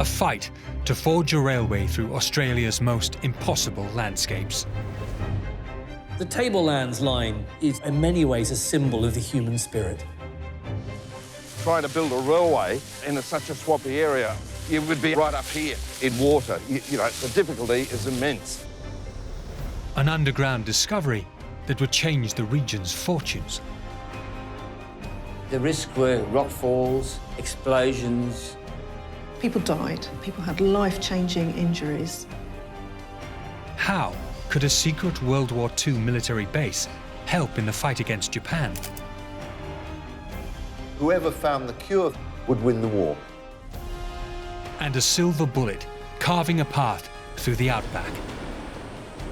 a fight to forge a railway through Australia's most impossible landscapes. The Tablelands line is in many ways a symbol of the human spirit. Trying to build a railway in such a swampy area, you would be right up here in water. You know, the difficulty is immense. An underground discovery that would change the region's fortunes. The risks were rockfalls, explosions. People died. People had life-changing injuries. How could a secret World War II military base help in the fight against Japan? Whoever found the cure would win the war. And a silver bullet carving a path through the outback.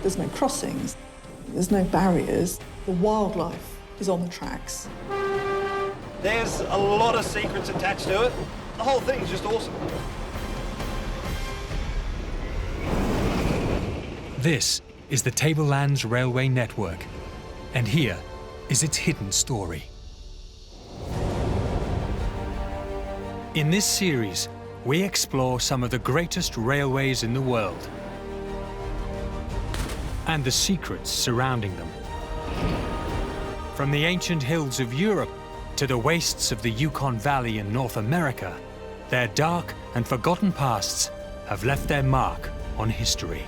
There's no crossings. There's no barriers. The wildlife is on the tracks. There's a lot of secrets attached to it. The whole thing is just awesome. This is the Tablelands Railway Network, and here is its hidden story. In this series, we explore some of the greatest railways in the world and the secrets surrounding them. From the ancient hills of Europe to the wastes of the Yukon Valley in North America, their dark and forgotten pasts have left their mark on history.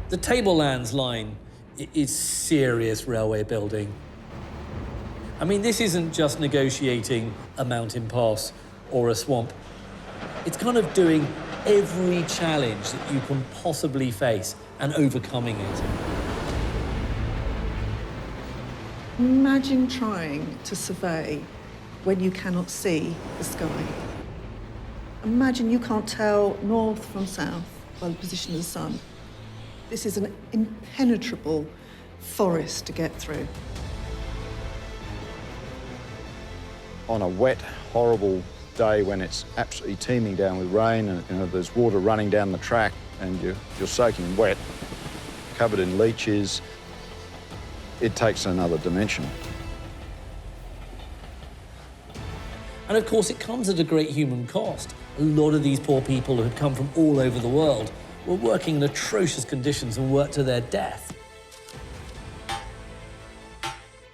The Tablelands line is serious railway building. I mean, this isn't just negotiating a mountain pass or a swamp. It's kind of doing every challenge that you can possibly face and overcoming it. Imagine trying to survey when you cannot see the sky. Imagine you can't tell north from south by the position of the sun. This is an impenetrable forest to get through. On a wet, horrible day when it's absolutely teeming down with rain and there's water running down the track and you're soaking wet, covered in leeches, it takes another dimension. And of course, it comes at a great human cost. A lot of these poor people who had come from all over the world were working in atrocious conditions and worked to their death.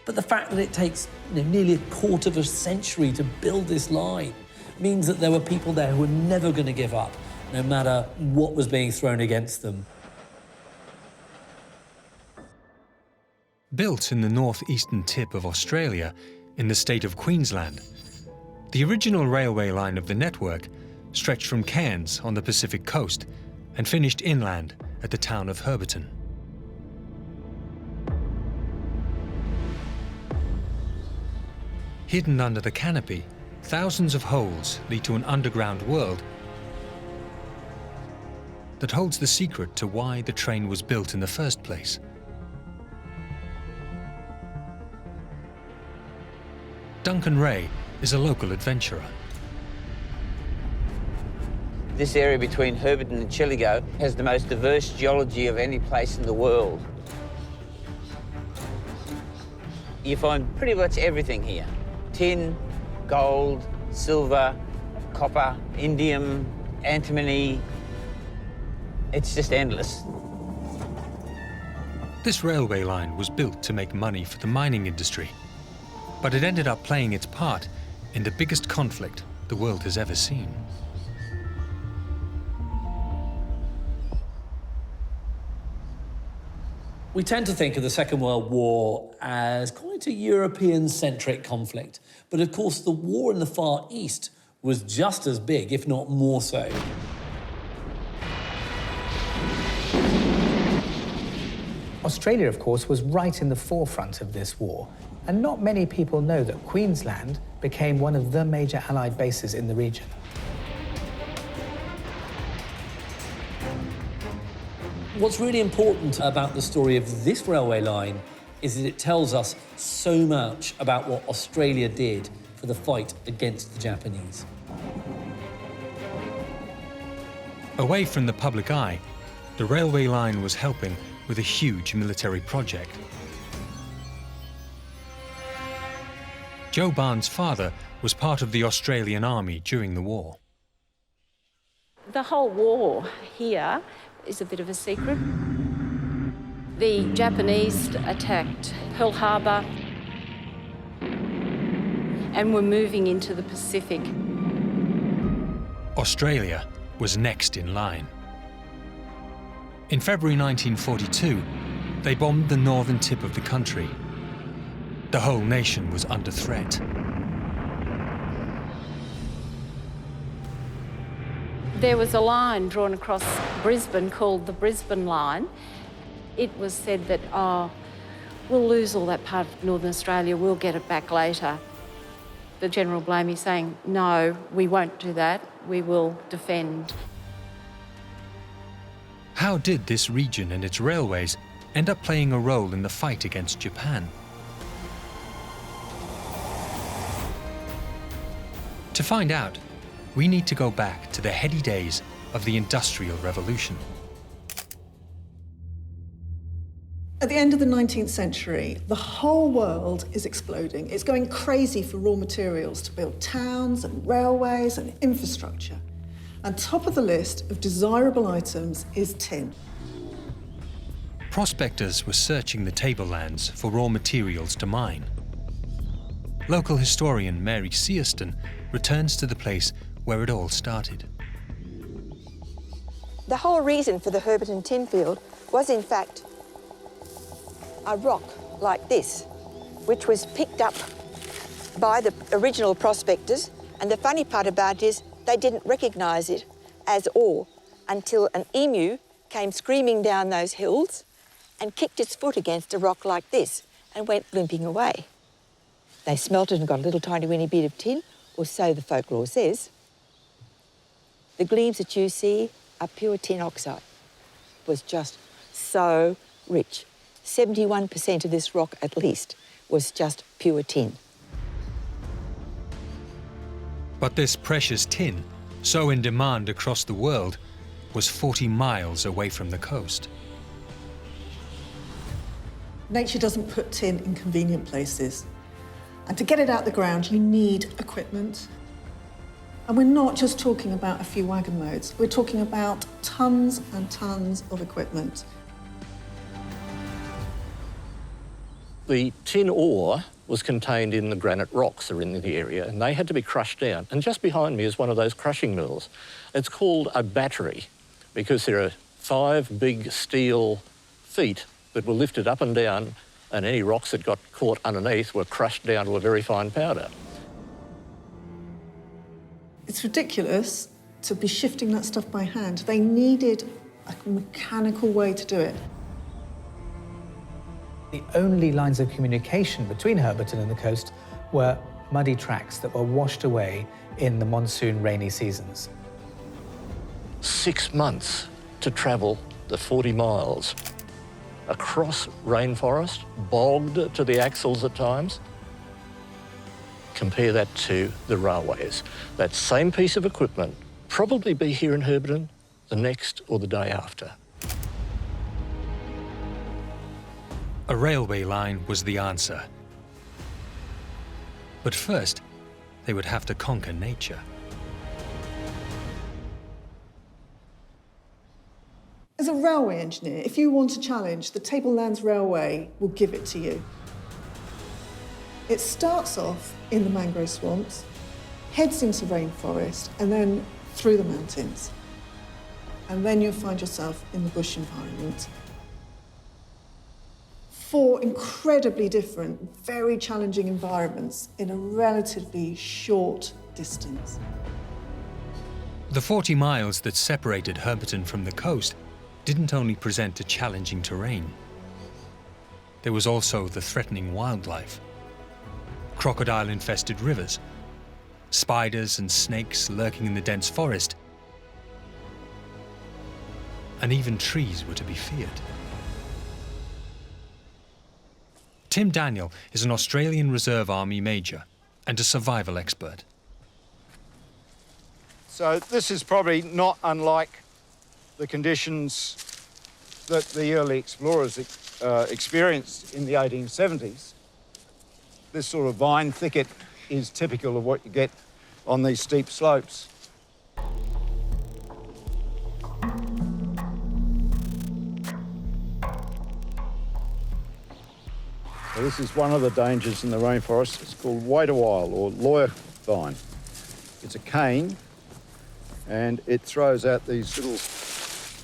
But the fact that it takes nearly a quarter of a century to build this line means that there were people there who were never going to give up, no matter what was being thrown against them. Built in the northeastern tip of Australia, in the state of Queensland, the original railway line of the network stretched from Cairns on the Pacific coast and finished inland at the town of Herberton. Hidden under the canopy, thousands of holes lead to an underground world that holds the secret to why the train was built in the first place. Duncan Ray is a local adventurer. This area between Herberton and Chilligo has the most diverse geology of any place in the world. You find pretty much everything here. Tin, gold, silver, copper, indium, antimony. It's just endless. This railway line was built to make money for the mining industry, but it ended up playing its part in the biggest conflict the world has ever seen. We tend to think of the Second World War as quite a European-centric conflict, but of course the war in the Far East was just as big, if not more so. Australia, of course, was right in the forefront of this war, and not many people know that Queensland became one of the major Allied bases in the region. What's really important about the story of this railway line is that it tells us so much about what Australia did for the fight against the Japanese. Away from the public eye, the railway line was helping with a huge military project. Joe Barnes' father was part of the Australian Army during the war. The whole war here is a bit of a secret. The Japanese attacked Pearl Harbor and were moving into the Pacific. Australia was next in line. In February 1942, they bombed the northern tip of the country. The whole nation was under threat. There was a line drawn across Brisbane called the Brisbane Line. It was said that, oh, we'll lose all that part of Northern Australia, we'll get it back later. The General Blamey saying, no, we won't do that, we will defend. How did this region and its railways end up playing a role in the fight against Japan? To find out, we need to go back to the heady days of the Industrial Revolution. At the end of the 19th century, the whole world is exploding. It's going crazy for raw materials to build towns and railways and infrastructure. And top of the list of desirable items is tin. Prospectors were searching the tablelands for raw materials to mine. Local historian Mary Searston returns to the place where it all started. The whole reason for the Herberton tin field was, in fact, a rock like this, which was picked up by the original prospectors. And the funny part about it is they didn't recognise it as ore until an emu came screaming down those hills and kicked its foot against a rock like this and went limping away. They smelt it and got a little tiny weeny bit of tin, or so the folklore says. The gleams that you see are pure tin oxide. It was just so rich. 71% of this rock, at least, was just pure tin. But this precious tin, so in demand across the world, was 40 miles away from the coast. Nature doesn't put tin in convenient places. And to get it out the ground, you need equipment. And we're not just talking about a few wagon loads. We're talking about tons and tons of equipment. The tin ore was contained in the granite rocks that are in the area, and they had to be crushed down. And just behind me is one of those crushing mills. It's called a battery because there are 5 big steel feet that were lifted up and down, and any rocks that got caught underneath were crushed down to a very fine powder. It's ridiculous to be shifting that stuff by hand. They needed a mechanical way to do it. The only lines of communication between Herberton and the coast were muddy tracks that were washed away in the monsoon rainy seasons. 6 months to travel the 40 miles across rainforest, bogged to the axles at times. Compare that to the railways. That same piece of equipment probably be here in Herberton the next or the day after. A railway line was the answer. But first, they would have to conquer nature. As a railway engineer, if you want a challenge, the Tablelands Railway will give it to you. It starts off in the mangrove swamps, heads into rainforest, and then through the mountains. And then you'll find yourself in the bush environment. 4 incredibly different, very challenging environments in a relatively short distance. The 40 miles that separated Herberton from the coast didn't only present a challenging terrain. There was also the threatening wildlife. Crocodile-infested rivers, spiders and snakes lurking in the dense forest, and even trees were to be feared. Tim Daniel is an Australian Reserve Army major and a survival expert. So this is probably not unlike the conditions that the early explorers experienced in the 1870s. This sort of vine thicket is typical of what you get on these steep slopes. So this is one of the dangers in the rainforest. It's called WWII, or lawyer vine. It's a cane, and it throws out these little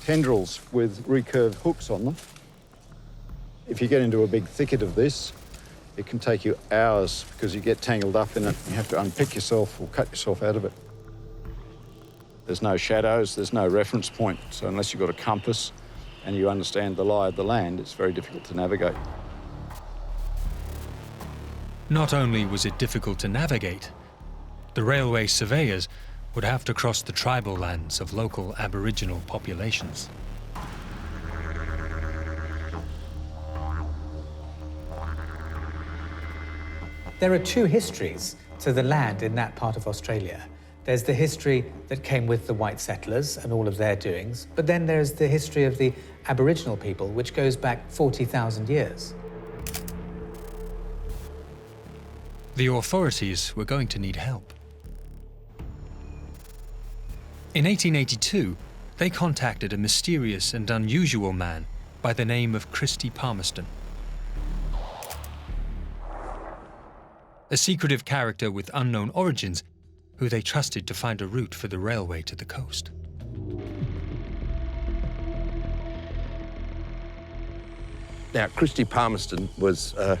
tendrils with recurved hooks on them. If you get into a big thicket of this, it can take you hours because you get tangled up in it. You have to unpick yourself or cut yourself out of it. There's no shadows, there's no reference point, so unless you've got a compass and you understand the lie of the land, it's very difficult to navigate. Not only was it difficult to navigate, the railway surveyors would have to cross the tribal lands of local Aboriginal populations. There are two histories to the land in that part of Australia. There's the history that came with the white settlers and all of their doings, but then there's the history of the Aboriginal people, which goes back 40,000 years. The authorities were going to need help. In 1882, they contacted a mysterious and unusual man by the name of Christy Palmerston. A secretive character with unknown origins who they trusted to find a route for the railway to the coast. Now, Christy Palmerston was a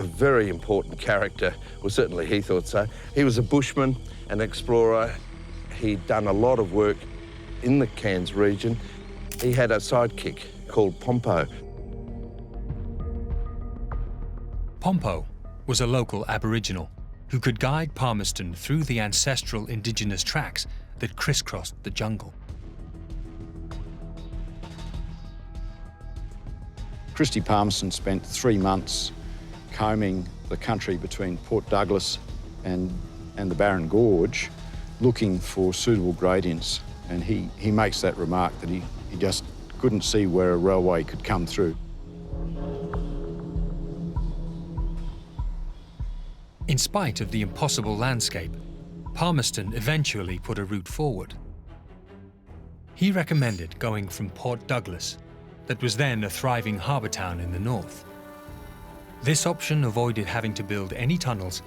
very important character. Well, certainly he thought so. He was a bushman, an explorer. He'd done a lot of work in the Cairns region. He had a sidekick called Pompo. Pompo was a local Aboriginal who could guide Palmerston through the ancestral indigenous tracks that crisscrossed the jungle. Christy Palmerston spent 3 months combing the country between Port Douglas and the Barron Gorge, looking for suitable gradients. And he makes that remark that he just couldn't see where a railway could come through. In spite of the impossible landscape, Palmerston eventually put a route forward. He recommended going from Port Douglas, that was then a thriving harbour town in the north. This option avoided having to build any tunnels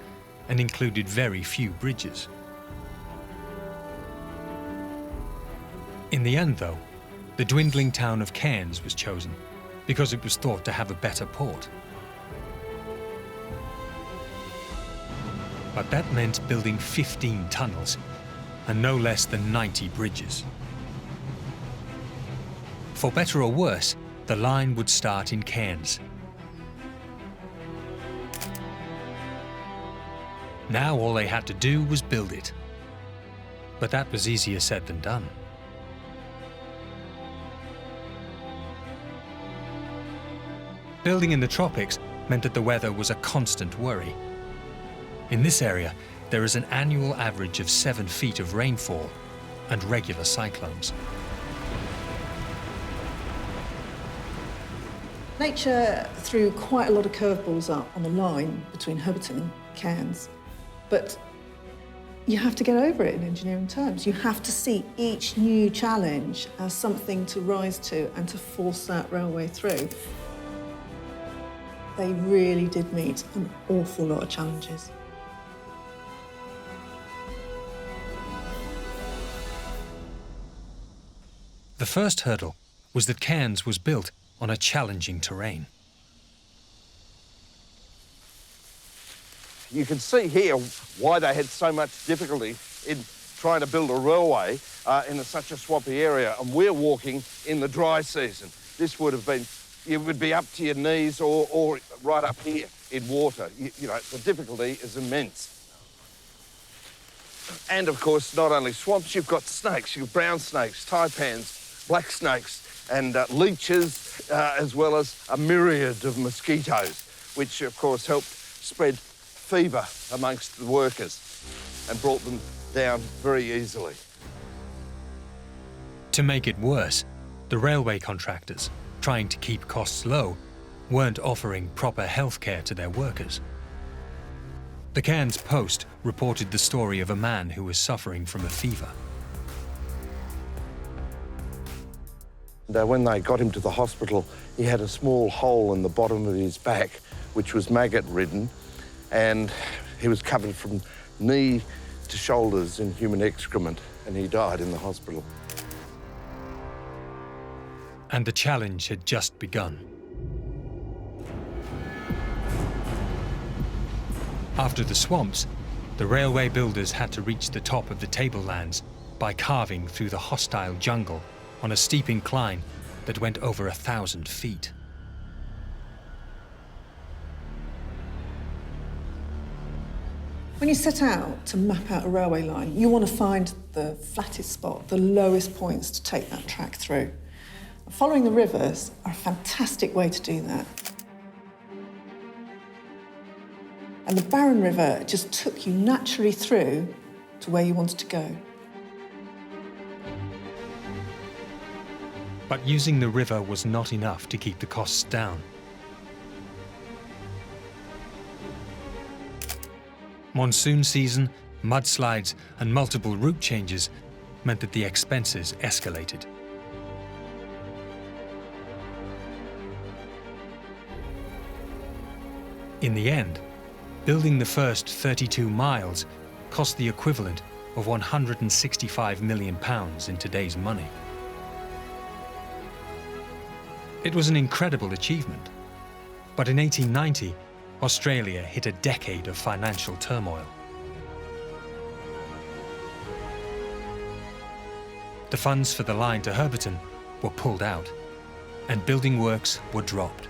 and included very few bridges. In the end, though, the dwindling town of Cairns was chosen because it was thought to have a better port. But that meant building 15 tunnels and no less than 90 bridges. For better or worse, the line would start in Cairns. Now all they had to do was build it. But that was easier said than done. Building in the tropics meant that the weather was a constant worry. In this area, there is an annual average of 7 feet of rainfall and regular cyclones. Nature threw quite a lot of curveballs up on the line between Hobbiton and Cairns, but you have to get over it in engineering terms. You have to see each new challenge as something to rise to and to force that railway through. They really did meet an awful lot of challenges. The first hurdle was that Cairns was built on a challenging terrain. You can see here why they had so much difficulty in trying to build a railway in such a swampy area, and we're walking in the dry season. This would have been, you would be up to your knees or right up here in water. You know, the difficulty is immense. And of course, not only swamps, you've got snakes. You've brown snakes, taipans, black snakes, and leeches, as well as a myriad of mosquitoes, which of course helped spread fever amongst the workers and brought them down very easily. To make it worse, the railway contractors, trying to keep costs low, weren't offering proper health care to their workers. The Cairns Post reported the story of a man who was suffering from a fever. When they got him to the hospital, he had a small hole in the bottom of his back, which was maggot-ridden, and he was covered from knee to shoulders in human excrement, and he died in the hospital. And the challenge had just begun. After the swamps, the railway builders had to reach the top of the Tablelands by carving through the hostile jungle on a steep incline that went over 1,000 feet. When you set out to map out a railway line, you want to find the flattest spot, the lowest points to take that track through. Following the rivers are a fantastic way to do that. And the Barron River just took you naturally through to where you wanted to go. But using the river was not enough to keep the costs down. Monsoon season, mudslides, and multiple route changes meant that the expenses escalated. In the end, building the first 32 miles cost the equivalent of £165 million in today's money. It was an incredible achievement, but in 1890, Australia hit a decade of financial turmoil. The funds for the line to Herberton were pulled out, and building works were dropped.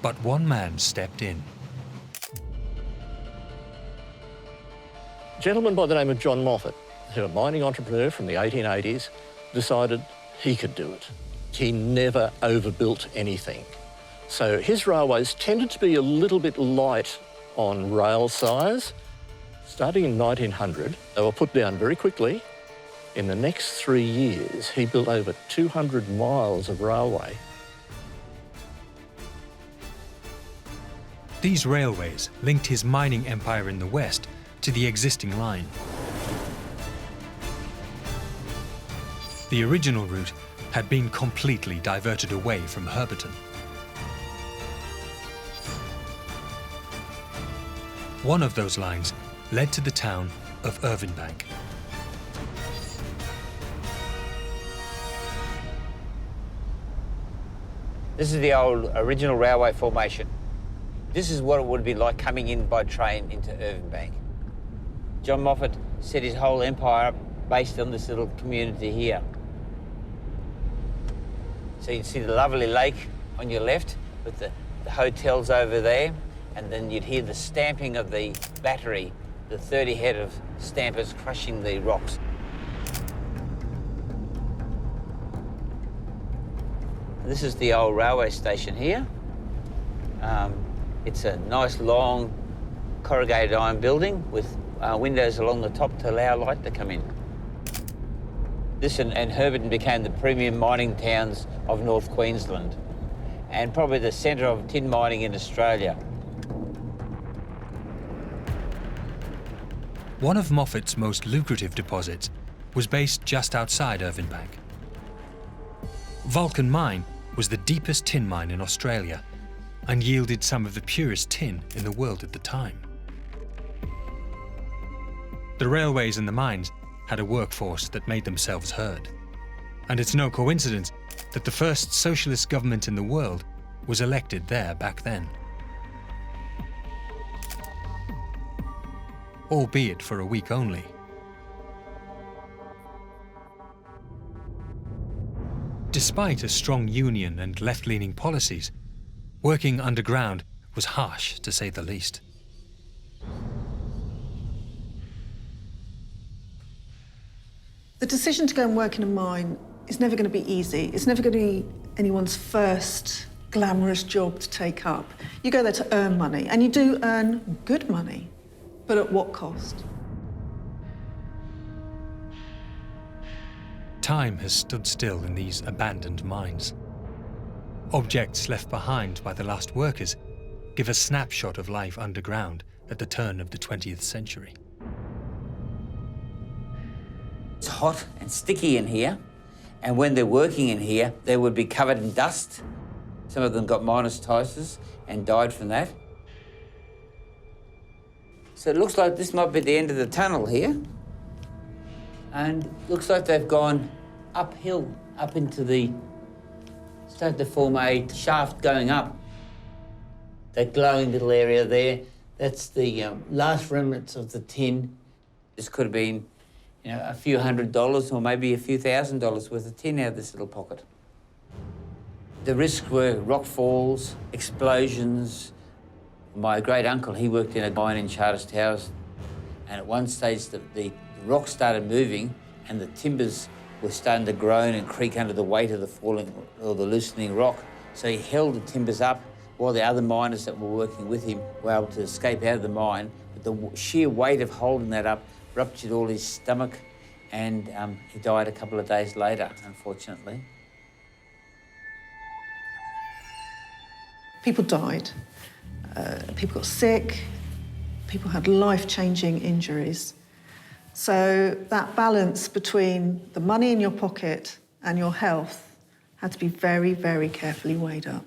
But one man stepped in. A gentleman by the name of John Moffat, who was a mining entrepreneur from the 1880s, decided he could do it. He never overbuilt anything. So his railways tended to be a little bit light on rail size. Starting in 1900, they were put down very quickly. In the next 3 years, he built over 200 miles of railway. These railways linked his mining empire in the west to the existing line. The original route had been completely diverted away from Herberton. One of those lines led to the town of Irvinbank. This is the old original railway formation. This is what it would be like coming in by train into Irvinbank. John Moffat set his whole empire up based on this little community here. So you can see the lovely lake on your left with the hotels over there, and then you'd hear the stamping of the battery, the 30 head of stampers crushing the rocks. This is the old railway station here. It's a nice long corrugated iron building with windows along the top to allow light to come in. This and Herberton became the premium mining towns of North Queensland and probably the centre of tin mining in Australia. One of Moffat's most lucrative deposits was based just outside Irvinbank. Vulcan Mine was the deepest tin mine in Australia and yielded some of the purest tin in the world at the time. The railways and the mines had a workforce that made themselves heard. And it's no coincidence that the first socialist government in the world was elected there back then. Albeit for a week only. Despite a strong union and left-leaning policies, working underground was harsh, to say the least. The decision to go and work in a mine is never going to be easy. It's never going to be anyone's first glamorous job to take up. You go there to earn money, and you do earn good money, but at what cost? Time has stood still in these abandoned mines. Objects left behind by the last workers give a snapshot of life underground at the turn of the 20th century. It's hot and sticky in here, and when they're working in here, they would be covered in dust. Some of them got meniscitis and died from that. So it looks like this might be the end of the tunnel here. And looks like they've gone uphill, up into started to form a shaft going up. That glowing little area there, that's the last remnants of the tin. This could have been, a few $100 or maybe a few $1,000s worth of tin out of this little pocket. The risks were rock falls, explosions. My great uncle, he worked in a mine in Charters Towers, and at one stage the rock started moving and the timbers were starting to groan and creak under the weight of the falling or the loosening rock. So he held the timbers up while the other miners that were working with him were able to escape out of the mine. But the sheer weight of holding that up ruptured all his stomach, and he died a couple of days later, unfortunately. People died, people got sick, people had life-changing injuries. So that balance between the money in your pocket and your health had to be very, very carefully weighed up.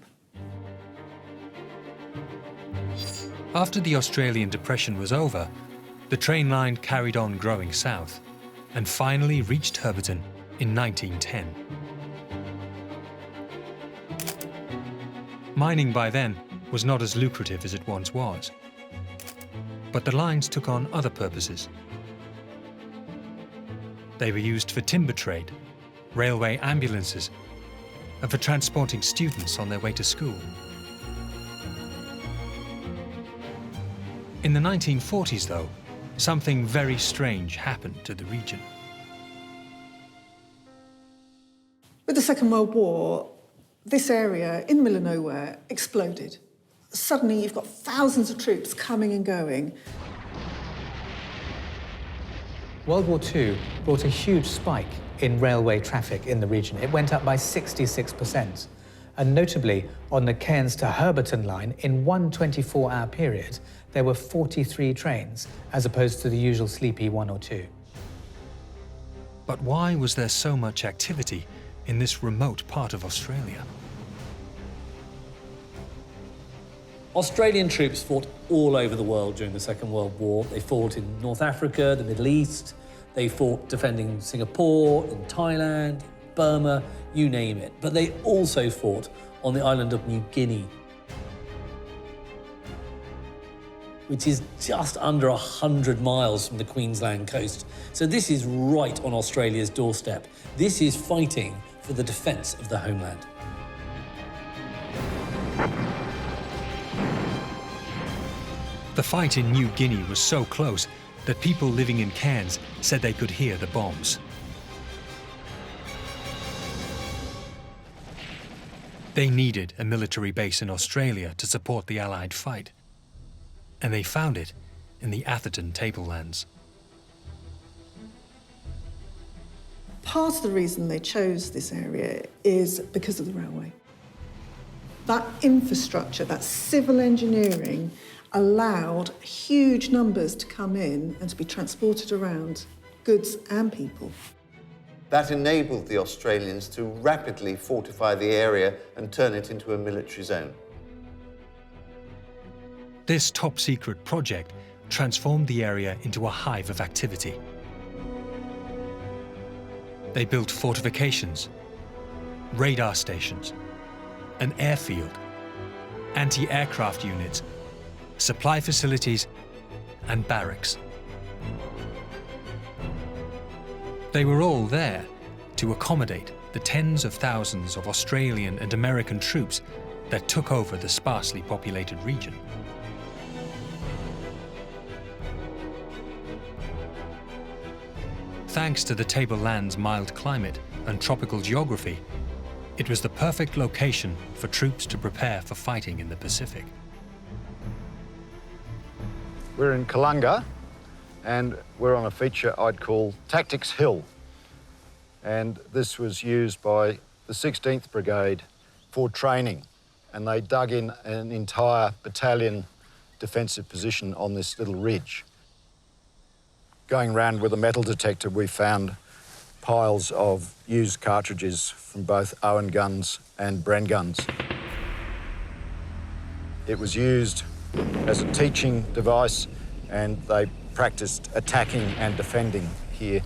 After the Australian Depression was over, the train line carried on growing south and finally reached Herberton in 1910. Mining by then was not as lucrative as it once was, but the lines took on other purposes. They were used for timber trade, railway ambulances, and for transporting students on their way to school. In the 1940s, though, something very strange happened to the region. With the Second World War, this area in the middle of nowhere exploded. Suddenly you've got thousands of troops coming and going. World War II brought a huge spike in railway traffic in the region. It went up by 66%. And notably, on the Cairns to Herberton line, in one 24-hour period, there were 43 trains, as opposed to the usual sleepy 1 or 2. But why was there so much activity in this remote part of Australia? Australian troops fought all over the world during the Second World War. They fought in North Africa, the Middle East. They fought defending Singapore, in Thailand, Burma, you name it. But they also fought on the island of New Guinea, which is just under 100 miles from the Queensland coast. So this is right on Australia's doorstep. This is fighting for the defence of the homeland. The fight in New Guinea was so close that people living in Cairns said they could hear the bombs. They needed a military base in Australia to support the Allied fight, and they found it in the Atherton Tablelands. Part of the reason they chose this area is because of the railway. That infrastructure, that civil engineering, allowed huge numbers to come in and to be transported around, goods and people. That enabled the Australians to rapidly fortify the area and turn it into a military zone. This top-secret project transformed the area into a hive of activity. They built fortifications, radar stations, an airfield, anti-aircraft units, supply facilities, and barracks. They were all there to accommodate the tens of thousands of Australian and American troops that took over the sparsely populated region. Thanks to the Tablelands' mild climate and tropical geography, It was the perfect location for troops to prepare for fighting in the Pacific. We're in Kalunga, and we're on a feature I'd call Tactics Hill. And this was used by the 16th Brigade for training. And they dug in an entire battalion defensive position on this little ridge. Going around with a metal detector, we found piles of used cartridges from both Owen guns and Bren guns. It was used as a teaching device, and they practiced attacking and defending here.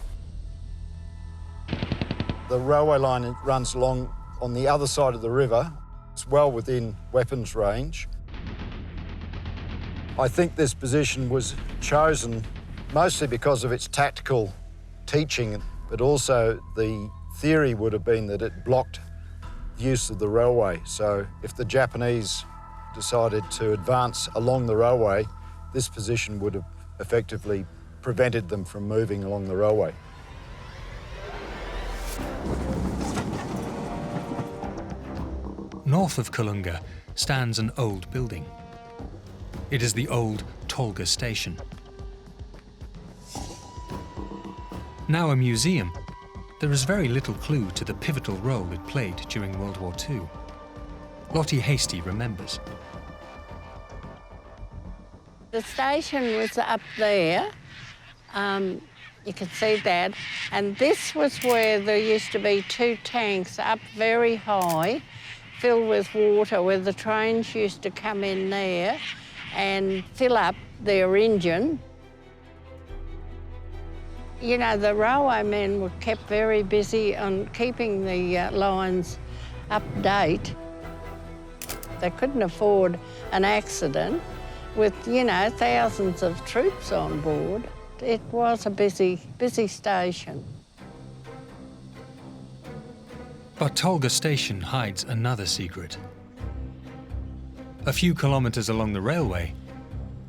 The railway line runs along on the other side of the river. It's well within weapons range. I think this position was chosen mostly because of its tactical teaching, but also the theory would have been that it blocked the use of the railway. So if the Japanese decided to advance along the railway, this position would have effectively prevented them from moving along the railway. North of Kalunga stands an old building. It is the old Tolga station. Now a museum, there is very little clue to the pivotal role it played during World War II. Lottie Hasty remembers. The station was up there. You could see that. And this was where there used to be 2 tanks up very high, filled with water, where the trains used to come in there and fill up their engine. You know, the railwaymen were kept very busy on keeping the lines up to date. They couldn't afford an accident with, you know, thousands of troops on board. It was a busy station. But Tolga Station hides another secret. A few kilometers along the railway,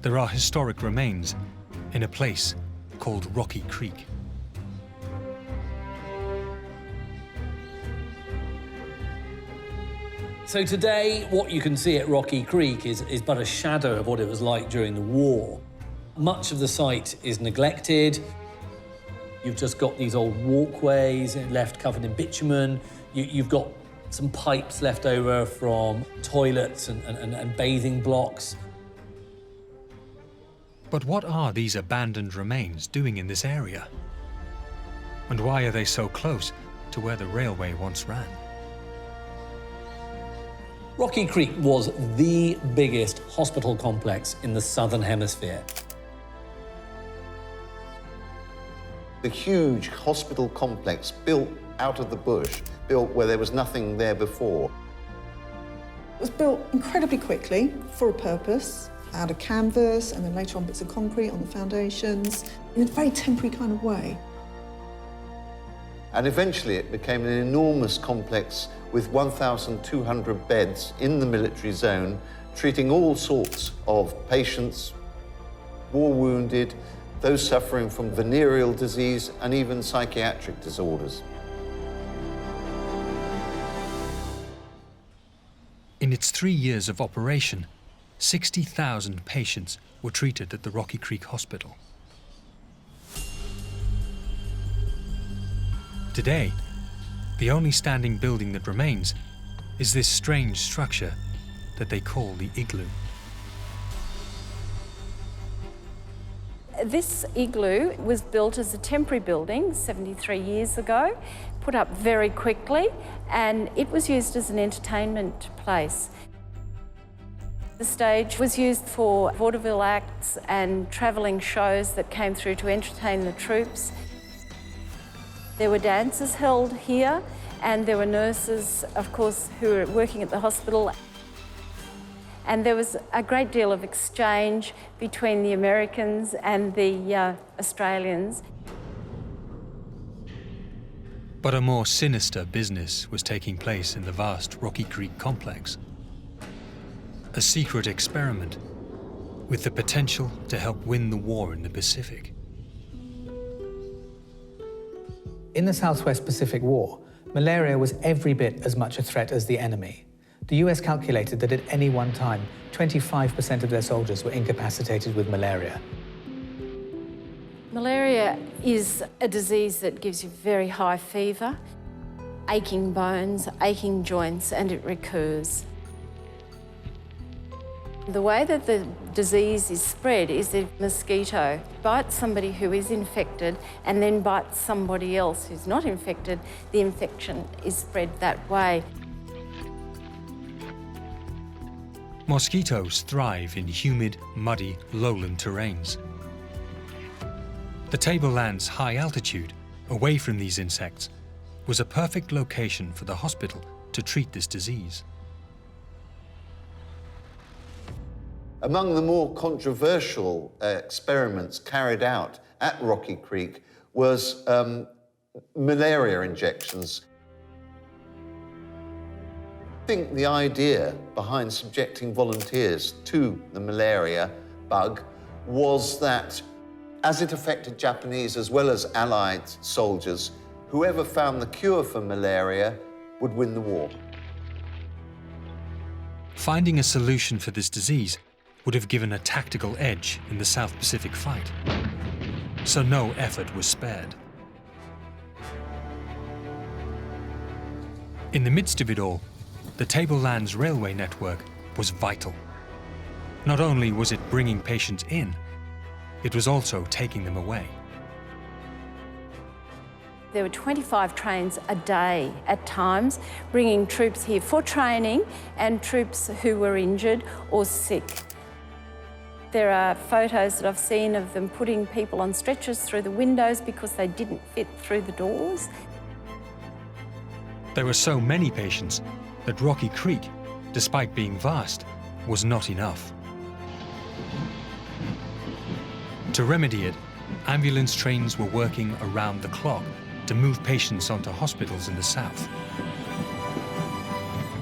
there are historic remains in a place called Rocky Creek. So today, what you can see at Rocky Creek is but a shadow of what it was like during the war. Much of the site is neglected. You've just got these old walkways left covered in bitumen. You've got some pipes left over from toilets and bathing blocks. But what are these abandoned remains doing in this area? And why are they so close to where the railway once ran? Rocky Creek was the biggest hospital complex in the Southern Hemisphere. The huge hospital complex built out of the bush, built where there was nothing there before. It was built incredibly quickly for a purpose, out of canvas and then later on bits of concrete on the foundations, in a very temporary kind of way. And eventually it became an enormous complex with 1,200 beds in the military zone, treating all sorts of patients, war wounded, those suffering from venereal disease and even psychiatric disorders. In its 3 years of operation, 60,000 patients were treated at the Rocky Creek Hospital. Today, the only standing building that remains is this strange structure that they call the igloo. This igloo was built as a temporary building 73 years ago, put up very quickly, and it was used as an entertainment place. The stage was used for vaudeville acts and travelling shows that came through to entertain the troops. There were dances held here, and there were nurses, of course, who were working at the hospital. And there was a great deal of exchange between the Americans and the Australians. But a more sinister business was taking place in the vast Rocky Creek complex. A secret experiment with the potential to help win the war in the Pacific. In the Southwest Pacific War, Malaria was every bit as much a threat as the enemy. The US calculated that at any one time, 25% of their soldiers were incapacitated with malaria. Malaria is a disease that gives you very high fever, aching bones, aching joints, and it recurs. The way that the disease is spread is that a mosquito bites somebody who is infected and then bites somebody else who's not infected. The infection is spread that way. Mosquitoes thrive in humid, muddy, lowland terrains. The Tablelands' high altitude, away from these insects, was a perfect location for the hospital to treat this disease. Among the more controversial experiments carried out at Rocky Creek was malaria injections. I think the idea behind subjecting volunteers to the malaria bug was that, as it affected Japanese as well as Allied soldiers, whoever found the cure for malaria would win the war. Finding a solution for this disease would have given a tactical edge in the South Pacific fight. So no effort was spared. In the midst of it all, the Tablelands railway network was vital. Not only was it bringing patients in, it was also taking them away. There were 25 trains a day at times, bringing troops here for training and troops who were injured or sick. There are photos that I've seen of them putting people on stretchers through the windows because they didn't fit through the doors. There were so many patients that Rocky Creek, despite being vast, was not enough. To remedy it, ambulance trains were working around the clock to move patients onto hospitals in the south.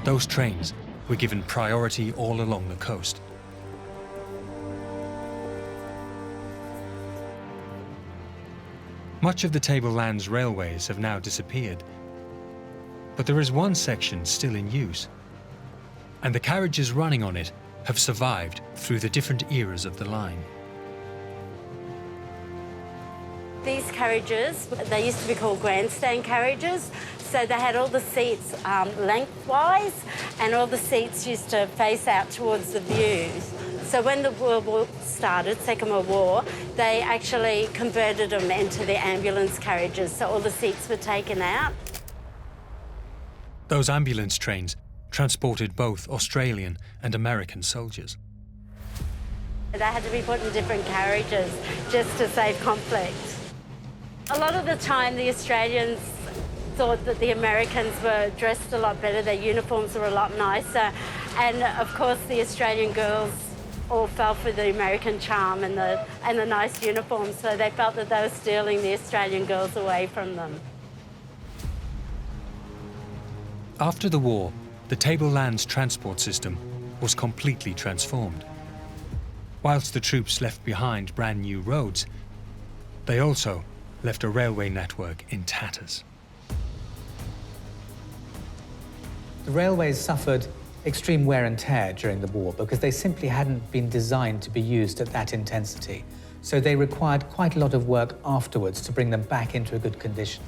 Those trains were given priority all along the coast. Much of the Tablelands railways have now disappeared, but there is one section still in use, and the carriages running on it have survived through the different eras of the line. These carriages, they used to be called grandstand carriages, so they had all the seats lengthwise, and all the seats used to face out towards the views. So when the World War started, Second World War, they actually converted them into the ambulance carriages, so all the seats were taken out. Those ambulance trains transported both Australian and American soldiers. They had to be put in different carriages just to save conflict. A lot of the time, the Australians thought that the Americans were dressed a lot better, their uniforms were a lot nicer, and of course the Australian girls all fell for the American charm and the nice uniforms, so they felt that they were stealing the Australian girls away from them. After the war, the Tablelands transport system was completely transformed. Whilst the troops left behind brand new roads, they also left a railway network in tatters. The railways suffered extreme wear and tear during the war because they simply hadn't been designed to be used at that intensity. So they required quite a lot of work afterwards to bring them back into a good condition.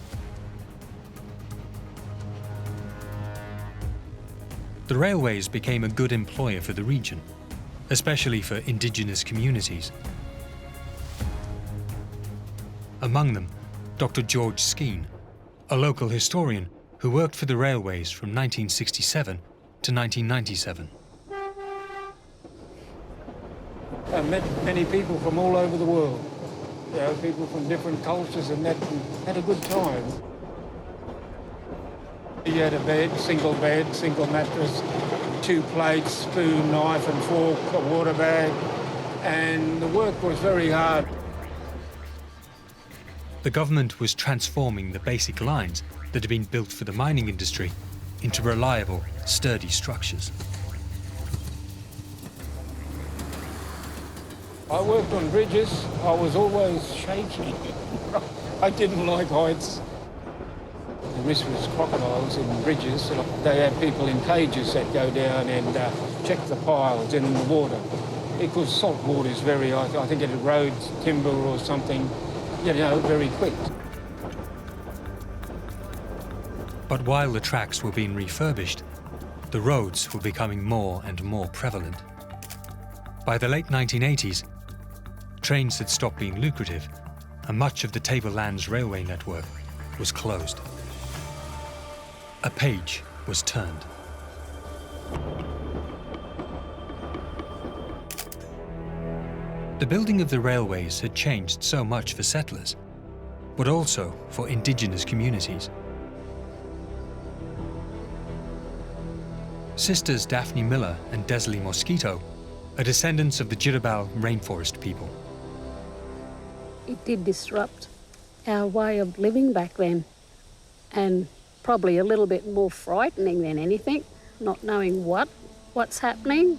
The railways became a good employer for the region, especially for indigenous communities. Among them, Dr. George Skeen, a local historian who worked for the railways from 1967 to 1997. I met many people from all over the world. You know, people from different cultures, and had a good time. You had a bed, single mattress, 2 plates, spoon, knife and fork, a water bag, and the work was very hard. The government was transforming the basic lines that had been built for the mining industry into reliable, sturdy structures. I worked on bridges. I was always shaky. I didn't like heights. The risk was crocodiles in bridges. They have people in cages that go down and check the piles in the water. Because salt water is very, I think it erodes timber or something, very quick. But while the tracks were being refurbished, the roads were becoming more and more prevalent. By the late 1980s, trains had stopped being lucrative, and much of the Tablelands railway network was closed. A page was turned. The building of the railways had changed so much for settlers, but also for indigenous communities. Sisters Daphne Miller and Desley Mosquito are descendants of the Jiribal rainforest people. It did disrupt our way of living back then, and probably a little bit more frightening than anything, not knowing what's happening.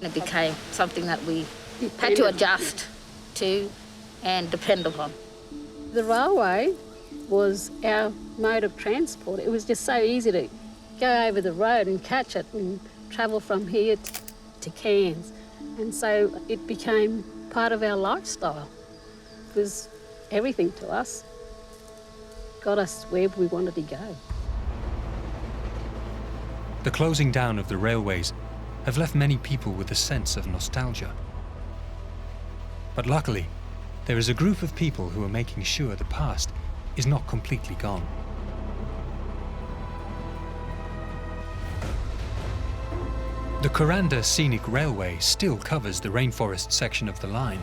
It became something that we had to adjust to and depend upon. The railway was our mode of transport. It was just so easy to go over the road and catch it and travel from here to Cairns. And so it became part of our lifestyle. It was everything to us. Got us where we wanted to go. The closing down of the railways have left many people with a sense of nostalgia. But luckily, there is a group of people who are making sure the past is not completely gone. The Kuranda Scenic Railway still covers the rainforest section of the line.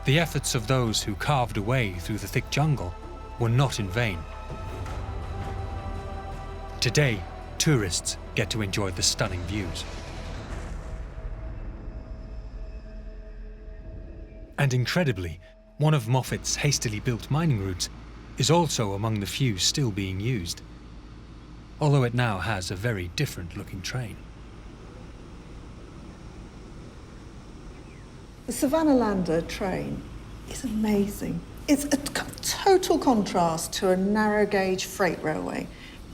The efforts of those who carved a way through the thick jungle were not in vain. Today, tourists get to enjoy the stunning views. And incredibly, one of Moffat's hastily built mining routes is also among the few still being used, although it now has a very different looking train. The Savannah Lander train is amazing. It's a total contrast to a narrow gauge freight railway.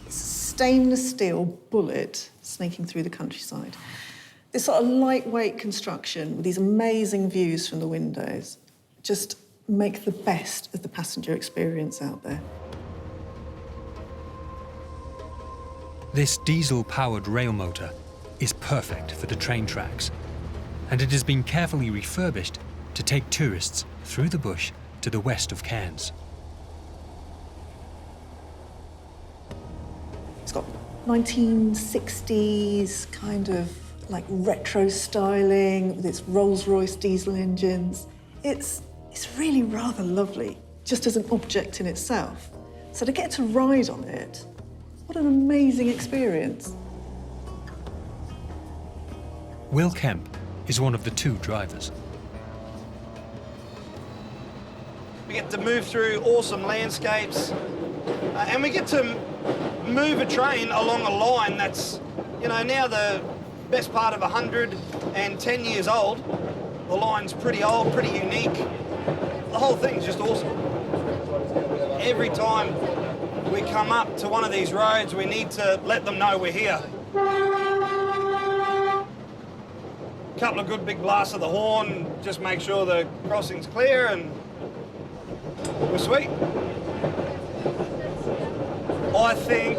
It's a stainless steel bullet snaking through the countryside. This sort of lightweight construction with these amazing views from the windows just make the best of the passenger experience out there. This diesel-powered rail motor is perfect for the train tracks, and it has been carefully refurbished to take tourists through the bush to the west of Cairns. It's got 1960s kind of like retro styling with its Rolls-Royce diesel engines. It's really rather lovely, just as an object in itself. So to get to ride on it, what an amazing experience. Will Kemp is one of the two drivers. We get to move through awesome landscapes, and we get to move a train along a line that's, now the best part of 110 years old. The line's pretty old, pretty unique. The whole thing's just awesome. Every time we come up to one of these roads, we need to let them know we're here. A couple of good big blasts of the horn, just make sure the crossing's clear, and we're sweet. I think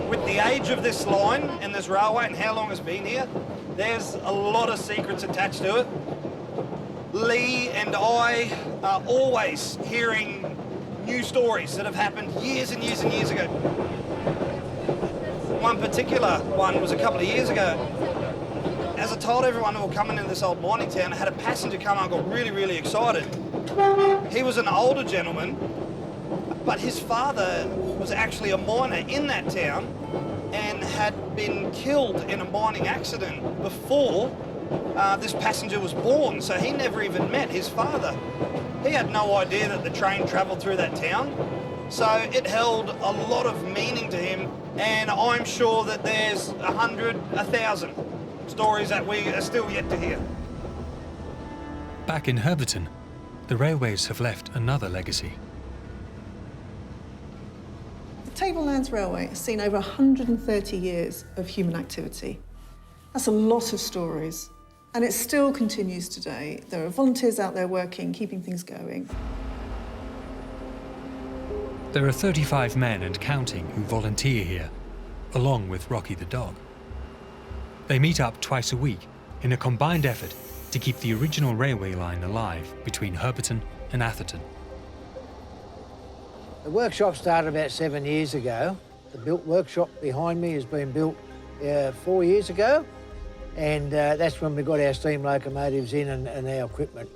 with the age of this line and this railway and how long it's been here, there's a lot of secrets attached to it. Lee and I are always hearing new stories that have happened years and years and years ago. One particular one was a couple of years ago. As I told everyone who were coming into this old mining town, I had a passenger come and got really, really excited. He was an older gentleman, but his father was actually a miner in that town and had been killed in a mining accident before this passenger was born, so he never even met his father. He had no idea that the train travelled through that town, so it held a lot of meaning to him, and I'm sure that there's 100, 1,000 stories that we are still yet to hear. Back in Herberton, the railways have left another legacy. Tablelands Railway has seen over 130 years of human activity. That's a lot of stories, and it still continues today. There are volunteers out there working, keeping things going. There are 35 men and counting who volunteer here, along with Rocky the dog. They meet up twice a week in a combined effort to keep the original railway line alive between Herberton and Atherton. The workshop started about 7 years ago. The built workshop behind me has been built 4 years ago, and that's when we got our steam locomotives in and our equipment.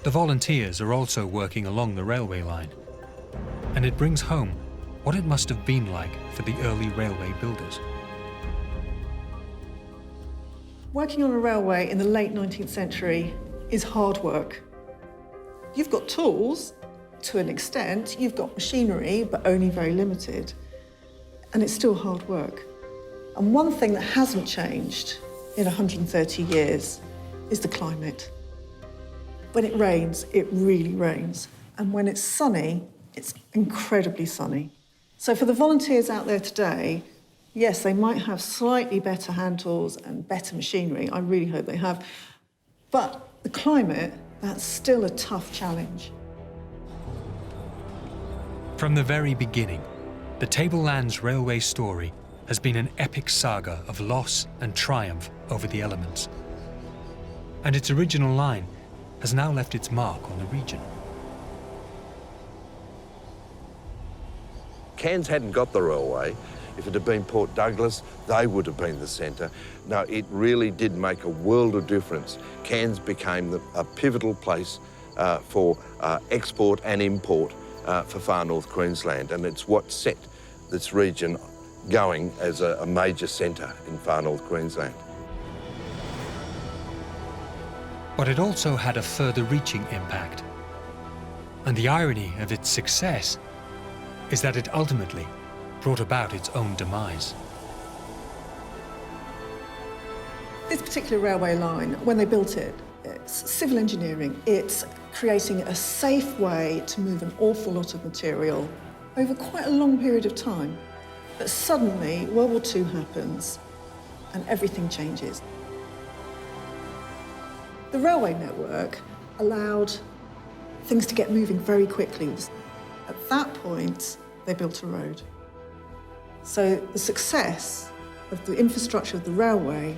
The volunteers are also working along the railway line, and it brings home what it must have been like for the early railway builders. Working on a railway in the late 19th century is hard work. You've got tools, to an extent, you've got machinery, but only very limited, and it's still hard work. And one thing that hasn't changed in 130 years is the climate. When it rains, it really rains. And when it's sunny, it's incredibly sunny. So for the volunteers out there today, yes, they might have slightly better hand tools and better machinery. I really hope they have. But the climate, that's still a tough challenge. From the very beginning, the Tablelands Railway story has been an epic saga of loss and triumph over the elements. And its original line has now left its mark on the region. Cairns hadn't got the railway. If it had been Port Douglas, they would have been the centre. No, it really did make a world of difference. Cairns became a pivotal place for export and import for far north Queensland, and it's what set this region going as a major centre in far north Queensland. But it also had a further reaching impact. And the irony of its success is that it ultimately brought about its own demise. This particular railway line, when they built it, it's civil engineering. It's creating a safe way to move an awful lot of material over quite a long period of time. But suddenly, World War II happens and everything changes. The railway network allowed things to get moving very quickly. At that point, they built a road. So the success of the infrastructure of the railway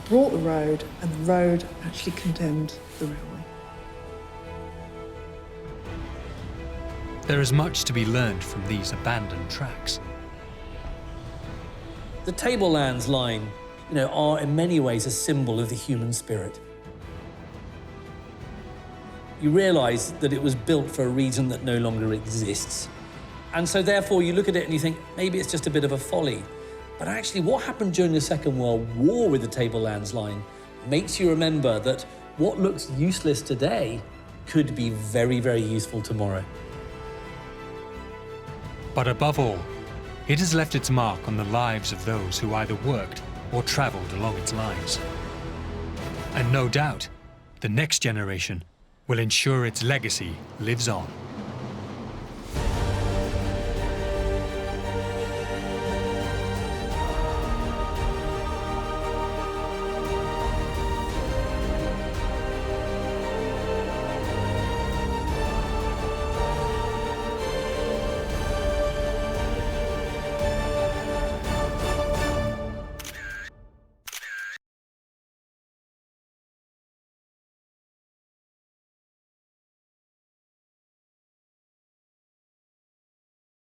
brought the road, and the road actually condemned the railway. There is much to be learned from these abandoned tracks. The Tablelands line, are in many ways a symbol of the human spirit. You realise that it was built for a reason that no longer exists. And so therefore you look at it and you think, maybe it's just a bit of a folly. But actually what happened during the Second World War with the Tablelands line makes you remember that what looks useless today could be very, very useful tomorrow. But above all, it has left its mark on the lives of those who either worked or travelled along its lines. And no doubt, the next generation will ensure its legacy lives on.